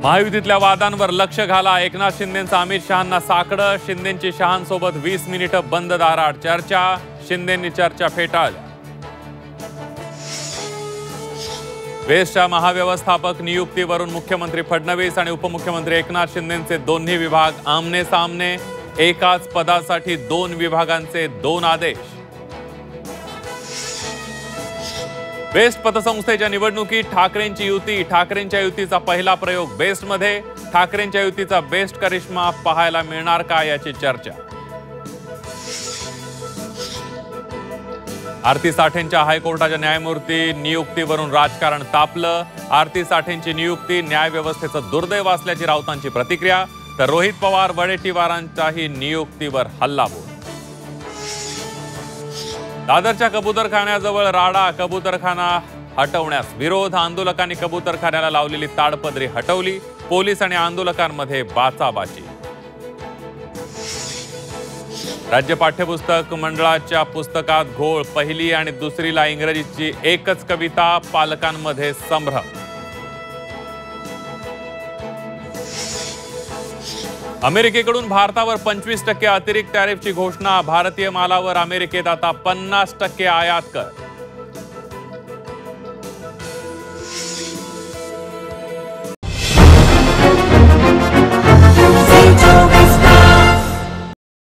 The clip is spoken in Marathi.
महायुतीतल्या वादांवर लक्ष घाला. एकनाथ शिंदेंचं अमित शहांना साकडं. शिंदेंची शहांसोबत 20 मिनिटं बंद दारात चर्चा. शिंदेंनी चर्चा फेटाळल्या. बेस्टच्या महाव्यवस्थापक नियुक्तीवरून मुख्यमंत्री फडणवीस आणि उपमुख्यमंत्री एकनाथ शिंदेंचे दोन्ही विभाग आमने सामने. एकाच पदासाठी 2 विभागांचे 2 आदेश. बेस्ट पतसंस्थेच्या निवडणुकीत ठाकरेंची युती. ठाकरेंच्या युतीचा पहिला प्रयोग बेस्टमध्ये. ठाकरेंच्या युतीचा बेस्ट करिश्मा पाहायला मिळणार का याची चर्चा. आरती साठेंच्या हायकोर्टाच्या न्यायमूर्ती नियुक्तीवरून राजकारण तापलं. आरती साठेंची नियुक्ती न्यायव्यवस्थेचं दुर्दैव असल्याची राऊतांची प्रतिक्रिया. तर रोहित पवार वडेट्टीवारांच्याही नियुक्तीवर हल्लाबोल. दादरच्या कबूतरखान्याजवळ राडा. कबूतरखाना हटवण्यास विरोध. आंदोलकांनी कबूतरखान्याला लावलेली ताडपदरी हटवली. पोलीस आणि आंदोलकांमध्ये बाचाबाची. राज्य पाठ्यपुस्तक मंडळाच्या पुस्तकात घोळ. पहिली आणि दुसरीला इंग्रजीची एकच कविता. पालकांमध्ये संभ्रम. अमेरिकेकडून भारतावर 25% अतिरिक्त टॅरिफची घोषणा. भारतीय मालावर अमेरिकेत आता 50% आयात कर.